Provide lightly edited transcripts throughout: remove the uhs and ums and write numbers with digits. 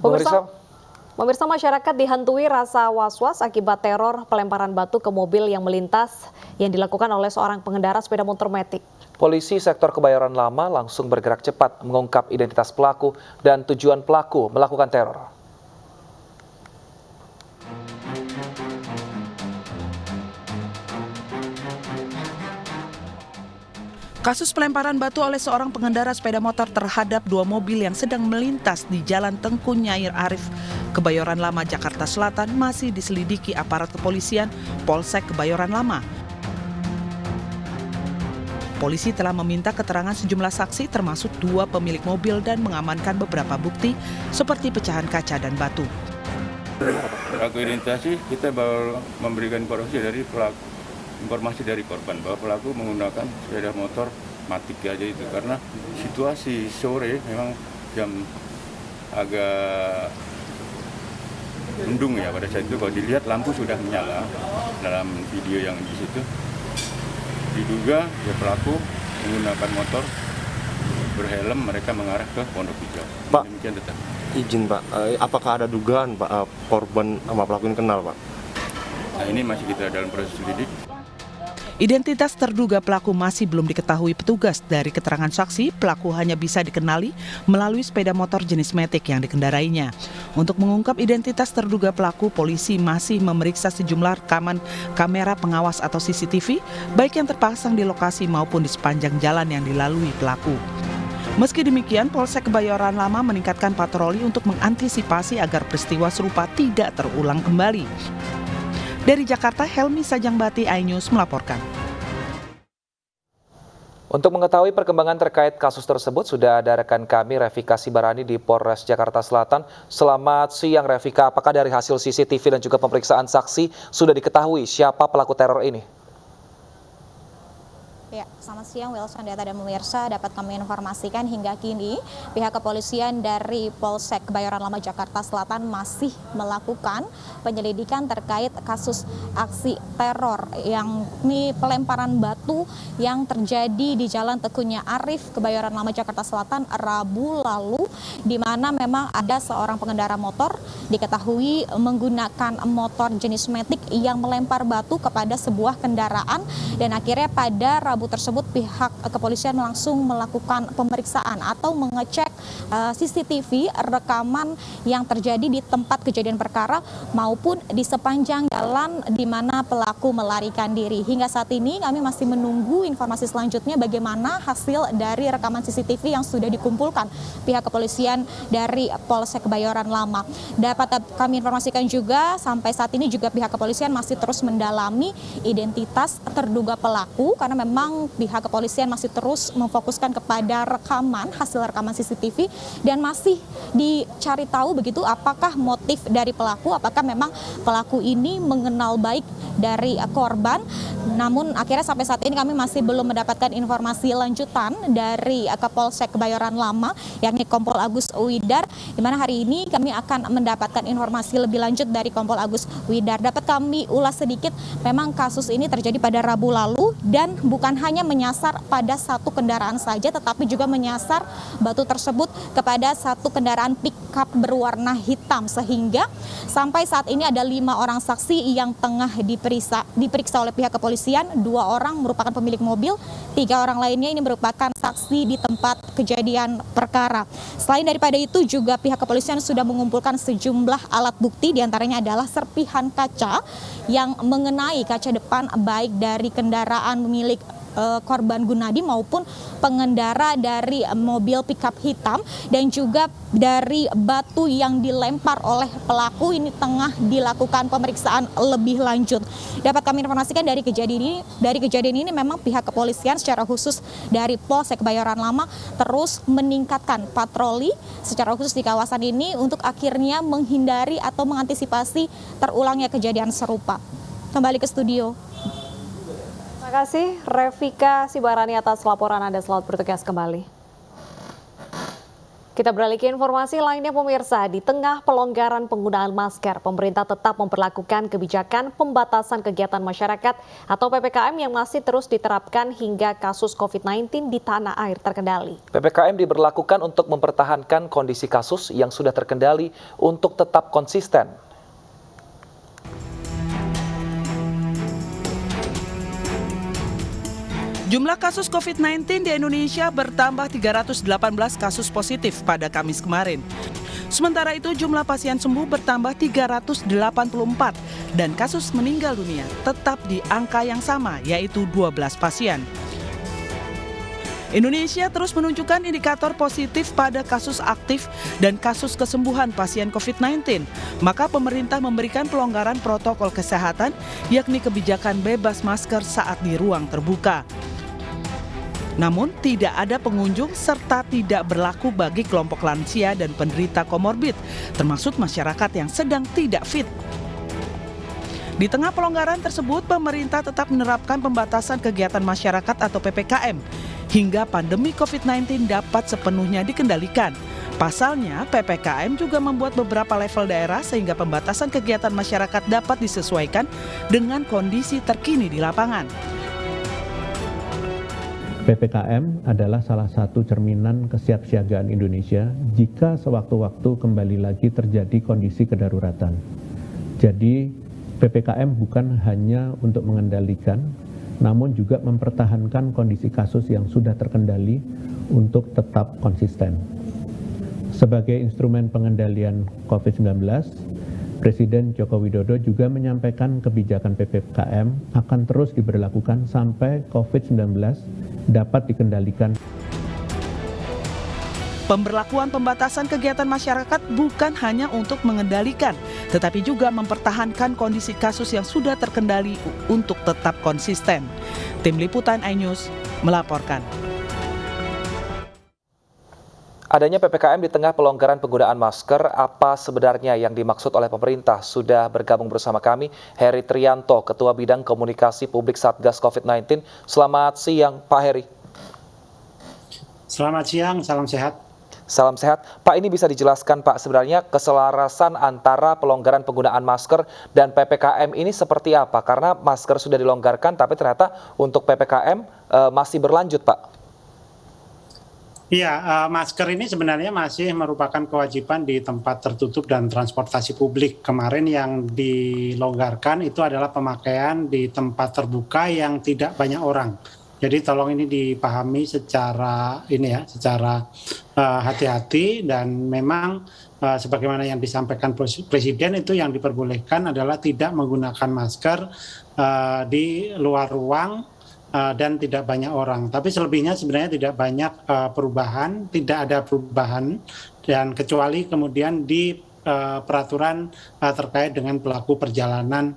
Pemirsa, masyarakat dihantui rasa was-was akibat teror pelemparan batu ke mobil yang melintas yang dilakukan oleh seorang pengendara sepeda motor Matic. Polisi sektor Kebayoran Lama langsung bergerak cepat mengungkap identitas pelaku dan tujuan pelaku melakukan teror. Kasus pelemparan batu oleh seorang pengendara sepeda motor terhadap dua mobil yang sedang melintas di Jalan Tengku Nyair Arif, Kebayoran Lama, Jakarta Selatan masih diselidiki aparat kepolisian Polsek Kebayoran Lama. Polisi telah meminta keterangan sejumlah saksi termasuk dua pemilik mobil dan mengamankan beberapa bukti seperti pecahan kaca dan batu. Pelaku identifikasi kita baru memberikan informasi dari korban bahwa pelaku menggunakan sepeda motor Matic aja itu karena situasi sore memang jam agak mendung ya pada saat itu. Kalau dilihat lampu sudah menyala dalam video yang di situ, diduga ya pelaku menggunakan motor berhelm, mereka mengarah ke Pondok Hijau. Pak, demikian tetap. Izin Pak, apakah ada dugaan Pak korban sama pelaku ini kenal Pak? Nah, ini masih kita dalam proses lidik. Identitas terduga pelaku masih belum diketahui petugas. Dari keterangan saksi, pelaku hanya bisa dikenali melalui sepeda motor jenis Matic yang dikendarainya. Untuk mengungkap identitas terduga pelaku, polisi masih memeriksa sejumlah rekaman kamera pengawas atau CCTV, baik yang terpasang di lokasi maupun di sepanjang jalan yang dilalui pelaku. Meski demikian, Polsek Kebayoran Lama meningkatkan patroli untuk mengantisipasi agar peristiwa serupa tidak terulang kembali. Dari Jakarta, Helmi Sajangbati, iNews melaporkan. Untuk mengetahui perkembangan terkait kasus tersebut, sudah ada rekan kami Revika Sibarani di Polres Jakarta Selatan. Selamat siang Revika, apakah dari hasil CCTV dan juga pemeriksaan saksi sudah diketahui siapa pelaku teror ini? Ya, selamat siang Wilson, data dan pemirsa, dapat kami informasikan hingga kini pihak kepolisian dari Polsek Kebayoran Lama Jakarta Selatan masih melakukan penyelidikan terkait kasus aksi teror yang ini pelemparan batu yang terjadi di Jalan Tengku Nyair Arif, Kebayoran Lama Jakarta Selatan Rabu lalu, di mana memang ada seorang pengendara motor diketahui menggunakan motor jenis Matic yang melempar batu kepada sebuah kendaraan, dan akhirnya pada Rabu tersebut pihak kepolisian langsung melakukan pemeriksaan atau mengecek CCTV rekaman yang terjadi di tempat kejadian perkara maupun di sepanjang jalan di mana pelaku melarikan diri. Hingga saat ini kami masih menunggu informasi selanjutnya bagaimana hasil dari rekaman CCTV yang sudah dikumpulkan pihak kepolisian dari Polsek Kebayoran Lama. Dapat kami informasikan juga sampai saat ini juga pihak kepolisian masih terus mendalami identitas terduga pelaku karena memang pihak kepolisian masih terus memfokuskan kepada hasil rekaman CCTV dan masih dicari tahu begitu apakah motif dari pelaku, apakah memang pelaku ini mengenal baik dari korban. Namun akhirnya sampai saat ini kami masih belum mendapatkan informasi lanjutan dari Kapolsek Kebayoran Lama yakni Kompol Agus Widar, di mana hari ini kami akan mendapatkan informasi lebih lanjut dari Kompol Agus Widar. Dapat kami ulas sedikit, memang kasus ini terjadi pada Rabu lalu dan bukan hanya menyasar pada satu kendaraan saja, tetapi juga menyasar batu tersebut kepada satu kendaraan pick-up berwarna hitam, sehingga sampai saat ini ada 5 orang saksi yang tengah diperiksa oleh pihak kepolisian. 2 orang merupakan pemilik mobil, 3 orang lainnya ini merupakan saksi di tempat kejadian perkara. Selain daripada itu juga pihak kepolisian sudah mengumpulkan sejumlah alat bukti, diantaranya adalah serpihan kaca yang mengenai kaca depan baik dari kendaraan milik korban Gunadi maupun pengendara dari mobil pickup hitam, dan juga dari batu yang dilempar oleh pelaku ini tengah dilakukan pemeriksaan lebih lanjut. Dapat kami informasikan dari kejadian ini memang pihak kepolisian secara khusus dari Polsek Kebayoran Lama terus meningkatkan patroli secara khusus di kawasan ini untuk akhirnya menghindari atau mengantisipasi terulangnya kejadian serupa. Kembali ke studio. Terima kasih Revika Sibarani atas laporan Anda. Selamat bertugas kembali. Kita beralih ke informasi lainnya pemirsa, di tengah pelonggaran penggunaan masker, pemerintah tetap memperlakukan kebijakan pembatasan kegiatan masyarakat atau PPKM yang masih terus diterapkan hingga kasus COVID-19 di tanah air terkendali. PPKM diberlakukan untuk mempertahankan kondisi kasus yang sudah terkendali untuk tetap konsisten. Jumlah kasus COVID-19 di Indonesia bertambah 318 kasus positif pada Kamis kemarin. Sementara itu jumlah pasien sembuh bertambah 384 dan kasus meninggal dunia tetap di angka yang sama yaitu 12 pasien. Indonesia terus menunjukkan indikator positif pada kasus aktif dan kasus kesembuhan pasien COVID-19. Maka pemerintah memberikan pelonggaran protokol kesehatan yakni kebijakan bebas masker saat di ruang terbuka. Namun tidak ada pengunjung serta tidak berlaku bagi kelompok lansia dan penderita komorbid, termasuk masyarakat yang sedang tidak fit. Di tengah pelonggaran tersebut, pemerintah tetap menerapkan pembatasan kegiatan masyarakat atau PPKM hingga pandemi COVID-19 dapat sepenuhnya dikendalikan. Pasalnya, PPKM juga membuat beberapa level daerah sehingga pembatasan kegiatan masyarakat dapat disesuaikan dengan kondisi terkini di lapangan. PPKM adalah salah satu cerminan kesiapsiagaan Indonesia jika sewaktu-waktu kembali lagi terjadi kondisi kedaruratan. Jadi, PPKM bukan hanya untuk mengendalikan, namun juga mempertahankan kondisi kasus yang sudah terkendali untuk tetap konsisten. Sebagai instrumen pengendalian COVID-19, Presiden Joko Widodo juga menyampaikan kebijakan PPKM akan terus diberlakukan sampai COVID-19 dapat dikendalikan. Pemberlakuan pembatasan kegiatan masyarakat bukan hanya untuk mengendalikan, tetapi juga mempertahankan kondisi kasus yang sudah terkendali untuk tetap konsisten. Tim Liputan iNews melaporkan. Adanya PPKM di tengah pelonggaran penggunaan masker, apa sebenarnya yang dimaksud oleh pemerintah? Sudah bergabung bersama kami Heri Trianto, Ketua Bidang Komunikasi Publik Satgas COVID-19. Selamat siang, Pak Heri. Selamat siang, salam sehat. Salam sehat. Pak, ini bisa dijelaskan Pak, sebenarnya keselarasan antara pelonggaran penggunaan masker dan PPKM ini seperti apa? Karena masker sudah dilonggarkan, tapi ternyata untuk PPKM masih berlanjut, Pak. Iya, masker ini sebenarnya masih merupakan kewajiban di tempat tertutup dan transportasi publik. Kemarin yang dilonggarkan itu adalah pemakaian di tempat terbuka yang tidak banyak orang. Jadi tolong ini dipahami secara hati-hati dan memang sebagaimana yang disampaikan Presiden itu yang diperbolehkan adalah tidak menggunakan masker di luar ruang dan tidak banyak orang. Tapi selebihnya sebenarnya tidak banyak perubahan, tidak ada perubahan dan kecuali kemudian di peraturan terkait dengan pelaku perjalanan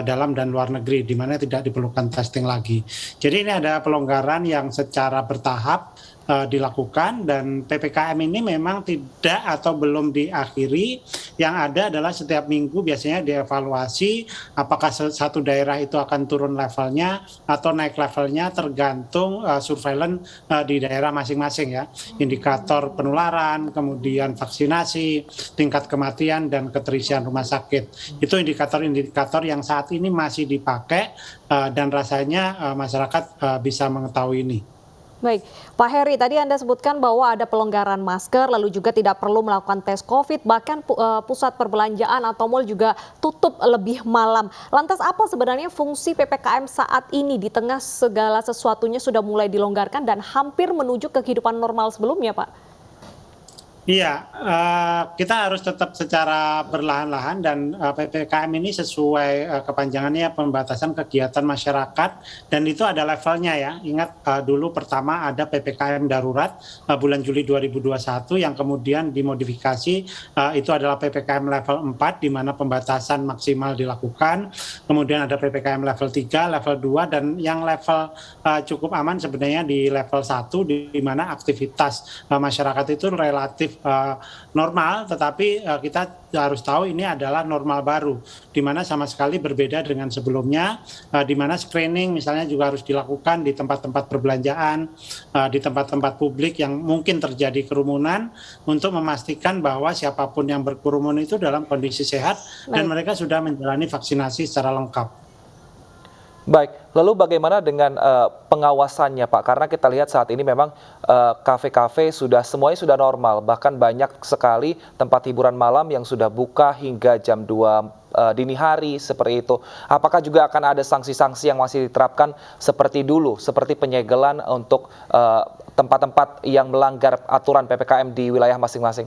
dalam dan luar negeri di mana tidak diperlukan testing lagi. Jadi ini ada pelonggaran yang secara bertahap dilakukan dan PPKM ini memang tidak atau belum diakhiri. Yang ada adalah setiap minggu biasanya dievaluasi apakah satu daerah itu akan turun levelnya atau naik levelnya tergantung surveillance di daerah masing-masing ya. Indikator penularan, kemudian vaksinasi, tingkat kematian dan keterisian rumah sakit. Itu indikator-indikator yang saat ini masih dipakai dan rasanya masyarakat bisa mengetahui ini. Baik, Pak Heri, tadi Anda sebutkan bahwa ada pelonggaran masker, lalu juga tidak perlu melakukan tes COVID, bahkan pusat perbelanjaan atau mal juga tutup lebih malam. Lantas apa sebenarnya fungsi PPKM saat ini di tengah segala sesuatunya sudah mulai dilonggarkan dan hampir menuju ke kehidupan normal sebelumnya, Pak? Iya, kita harus tetap secara perlahan-lahan dan PPKM ini sesuai kepanjangannya pembatasan kegiatan masyarakat dan itu ada levelnya ya. Ingat dulu pertama ada PPKM darurat bulan Juli 2021 yang kemudian dimodifikasi itu adalah PPKM level 4 di mana pembatasan maksimal dilakukan. Kemudian ada PPKM level 3, level 2 dan yang level cukup aman sebenarnya di level 1 di mana aktivitas masyarakat itu relatif relatif normal, tetapi kita harus tahu ini adalah normal baru, di mana sama sekali berbeda dengan sebelumnya, di mana screening misalnya juga harus dilakukan di tempat-tempat perbelanjaan, di tempat-tempat publik yang mungkin terjadi kerumunan, untuk memastikan bahwa siapapun yang berkerumun itu dalam kondisi sehat dan mereka sudah menjalani vaksinasi secara lengkap. Baik, lalu bagaimana dengan pengawasannya Pak? Karena kita lihat saat ini memang kafe-kafe semuanya sudah normal, bahkan banyak sekali tempat hiburan malam yang sudah buka hingga jam 2 dini hari seperti itu. Apakah juga akan ada sanksi-sanksi yang masih diterapkan seperti dulu, seperti penyegelan untuk tempat-tempat yang melanggar aturan PPKM di wilayah masing-masing?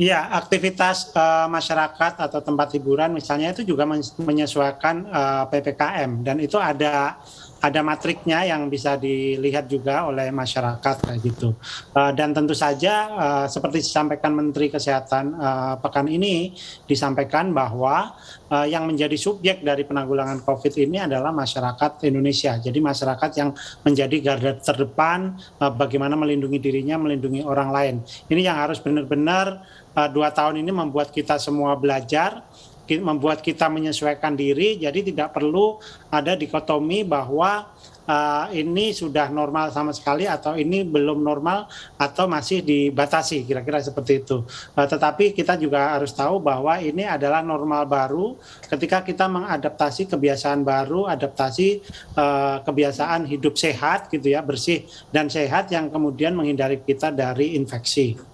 Ya, aktivitas masyarakat atau tempat hiburan misalnya itu juga menyesuaikan PPKM, dan itu ada matriknya yang bisa dilihat juga oleh masyarakat kayak gitu. Dan tentu saja seperti disampaikan Menteri Kesehatan pekan ini, disampaikan bahwa yang menjadi subjek dari penanggulangan COVID ini adalah masyarakat Indonesia. Jadi masyarakat yang menjadi garda terdepan bagaimana melindungi dirinya, melindungi orang lain. Ini yang harus benar-benar 2 tahun ini membuat kita semua belajar, membuat kita menyesuaikan diri, jadi tidak perlu ada dikotomi bahwa ini sudah normal sama sekali atau ini belum normal atau masih dibatasi, kira-kira seperti itu. Tetapi kita juga harus tahu bahwa ini adalah normal baru ketika kita mengadaptasi kebiasaan baru, adaptasi kebiasaan hidup sehat gitu ya, bersih dan sehat yang kemudian menghindari kita dari infeksi.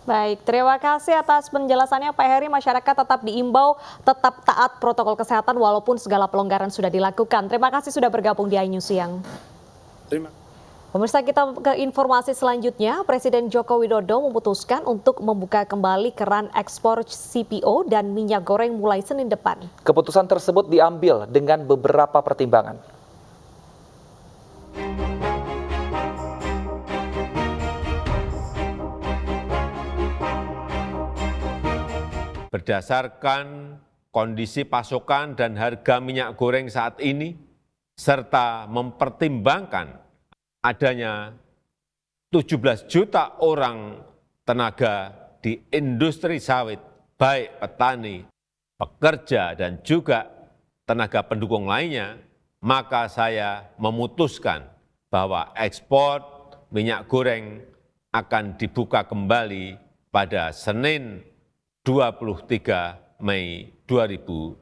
Baik, terima kasih atas penjelasannya Pak Heri. Masyarakat tetap diimbau tetap taat protokol kesehatan walaupun segala pelonggaran sudah dilakukan. Terima kasih sudah bergabung di iNews Siang. Pemirsa, kita ke informasi selanjutnya. Presiden Joko Widodo memutuskan untuk membuka kembali keran ekspor CPO dan minyak goreng mulai Senin depan. Keputusan tersebut diambil dengan beberapa pertimbangan. Berdasarkan kondisi pasokan dan harga minyak goreng saat ini, serta mempertimbangkan adanya 17 juta orang tenaga di industri sawit, baik petani, pekerja, dan juga tenaga pendukung lainnya, maka saya memutuskan bahwa ekspor minyak goreng akan dibuka kembali pada Senin 23 Mei 2022.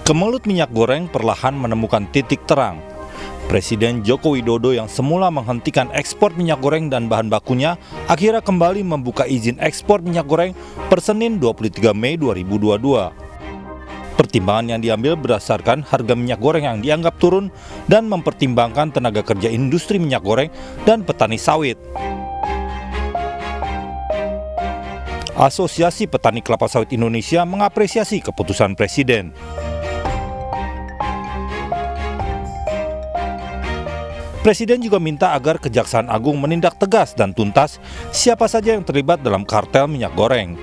Kemelut minyak goreng perlahan menemukan titik terang. Presiden Joko Widodo yang semula menghentikan ekspor minyak goreng dan bahan bakunya akhirnya kembali membuka izin ekspor minyak goreng per Senin 23 Mei 2022. Pertimbangan yang diambil berdasarkan harga minyak goreng yang dianggap turun dan mempertimbangkan tenaga kerja industri minyak goreng dan petani sawit. Asosiasi Petani Kelapa Sawit Indonesia mengapresiasi keputusan Presiden. Presiden juga minta agar Kejaksaan Agung menindak tegas dan tuntas siapa saja yang terlibat dalam kartel minyak goreng.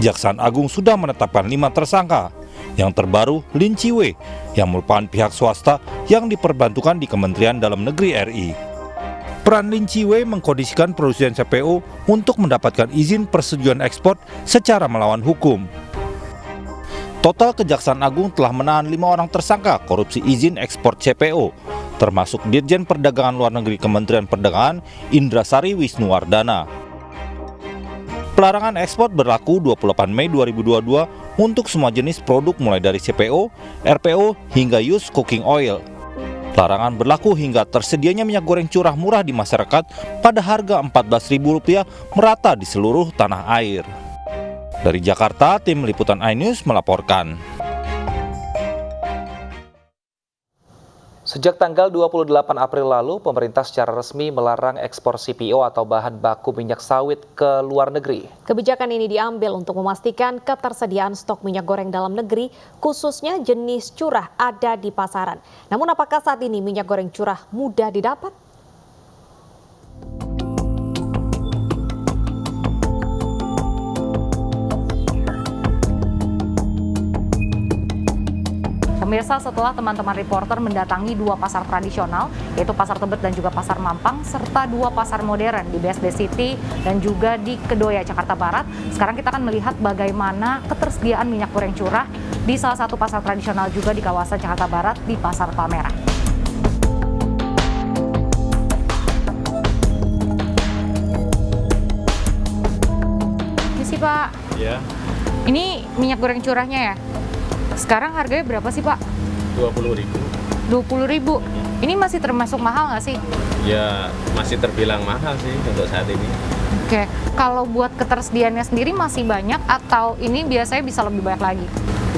Kejaksaan Agung sudah menetapkan 5 tersangka. Yang terbaru, Lin Chiwe, yang merupakan pihak swasta yang diperbantukan di Kementerian Dalam Negeri RI. Peran Lin Chiwe mengkondisikan produsen CPO untuk mendapatkan izin persetujuan ekspor secara melawan hukum. Total Kejaksaan Agung telah menahan 5 orang tersangka korupsi izin ekspor CPO, termasuk Dirjen Perdagangan Luar Negeri Kementerian Perdagangan Indrasari Wisnuwardana. Pelarangan ekspor berlaku 28 Mei 2022 untuk semua jenis produk mulai dari CPO, RPO, hingga used cooking oil. Larangan berlaku hingga tersedianya minyak goreng curah murah di masyarakat pada harga Rp14.000 merata di seluruh tanah air. Dari Jakarta, tim liputan iNews melaporkan. Sejak tanggal 28 April lalu, pemerintah secara resmi melarang ekspor CPO atau bahan baku minyak sawit ke luar negeri. Kebijakan ini diambil untuk memastikan ketersediaan stok minyak goreng dalam negeri, khususnya jenis curah, ada di pasaran. Namun apakah saat ini minyak goreng curah mudah didapat? Pemirsa, setelah teman-teman reporter mendatangi 2 pasar tradisional, yaitu Pasar Tebet dan juga Pasar Mampang, serta 2 pasar modern di BSD City dan juga di Kedoya, Jakarta Barat, sekarang kita akan melihat bagaimana ketersediaan minyak goreng curah di salah satu pasar tradisional juga di kawasan Jakarta Barat di Pasar Palmerah. Ini sih Pak, Ya, ini minyak goreng curahnya ya? Sekarang harganya berapa sih Pak? 20.000. 20.000. Ini masih termasuk mahal nggak sih? Ya, masih terbilang mahal sih untuk saat ini. Oke, kalau buat ketersediaannya sendiri masih banyak atau ini biasanya bisa lebih banyak lagi?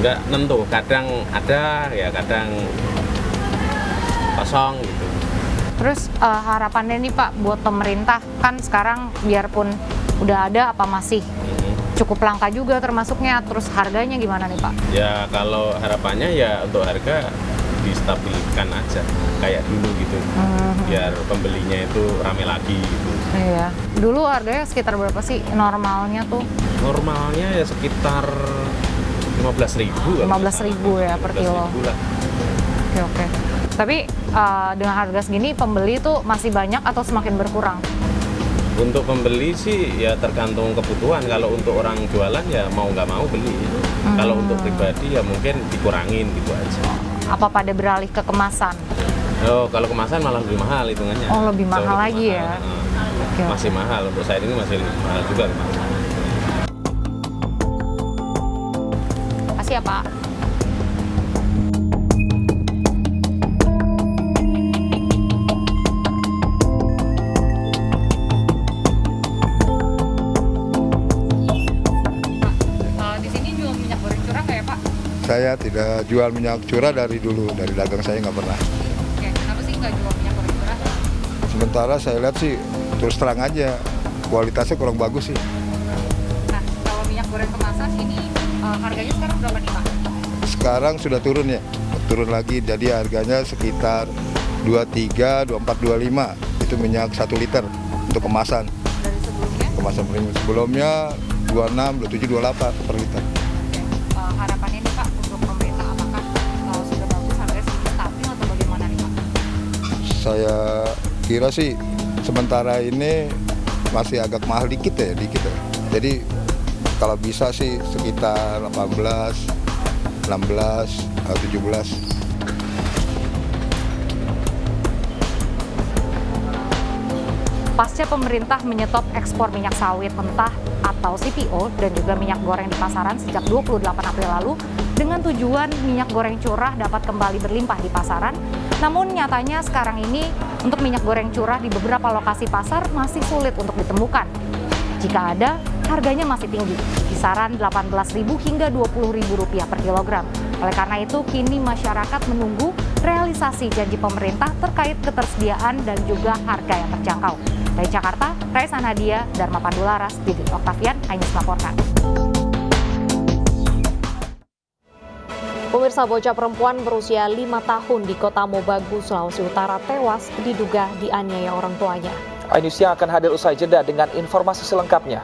Nggak nentu, kadang ada, ya kadang kosong gitu. Terus harapannya nih Pak buat pemerintah, kan sekarang biarpun udah ada apa masih cukup langka juga termasuknya, terus harganya gimana nih Pak? Ya, kalau harapannya ya untuk harga distabilkan aja, kayak dulu gitu. Biar pembelinya itu rame lagi gitu. Iya. Dulu harganya sekitar berapa sih normalnya tuh? Normalnya ya sekitar 15.000. 15.000 ya per kilo. 15.000 lah. Oke. Tapi dengan harga segini pembeli tuh masih banyak atau semakin berkurang? Untuk pembeli sih ya tergantung kebutuhan. Kalau untuk orang jualan ya mau nggak mau beli. Kalau untuk pribadi ya mungkin dikurangin gitu aja. Apa pada beralih ke kemasan? Oh, kalau kemasan malah lebih mahal hitungannya. Oh, lebih mahal Jauh lagi lebih ya? mahal. Oke, Masih mahal, untuk saat ini masih mahal juga kemasan. Makasih ya Pak. Di sini jual minyak goreng curah nggak ya Pak? Saya tidak jual minyak curah dari dulu, dari dagang saya nggak pernah. Oke, kenapa sih nggak jual minyak goreng curah? Sementara saya lihat sih terus terang aja kualitasnya kurang bagus sih. Nah, kalau minyak goreng kemasan ini harganya sekarang berapa nih Pak? Sekarang sudah turun ya, turun lagi, jadi harganya sekitar 23, 24, 25 itu minyak 1 liter untuk kemasan. Dari sebelumnya? Kemasan premium sebelumnya 26, 27, 28 per liter. Harapannya nih Pak untuk pemerintah, apakah sudah bagus harganya sedikit stabil atau bagaimana nih Pak? Saya kira sih sementara ini masih agak mahal dikit ya. Jadi kalau bisa sih sekitar 18, 16, 17. Pasca pemerintah menyetop ekspor minyak sawit mentah atau CPO dan juga minyak goreng di pasaran sejak 28 April lalu dengan tujuan minyak goreng curah dapat kembali berlimpah di pasaran. Namun nyatanya sekarang ini untuk minyak goreng curah di beberapa lokasi pasar masih sulit untuk ditemukan. Jika ada, harganya masih tinggi, kisaran Rp18.000 hingga Rp20.000 per kilogram. Oleh karena itu, kini masyarakat menunggu realisasi janji pemerintah terkait ketersediaan dan juga harga yang terjangkau. Dari Jakarta, Raisa Nadia, Dharma Pandularas, Didit Oktavian, Ainus melaporkan. Pemirsa, bocah perempuan berusia 5 tahun di Kota Mobagu, Sulawesi Utara tewas diduga dianiaya orang tuanya. Ainus yang akan hadir usai jeda dengan informasi selengkapnya.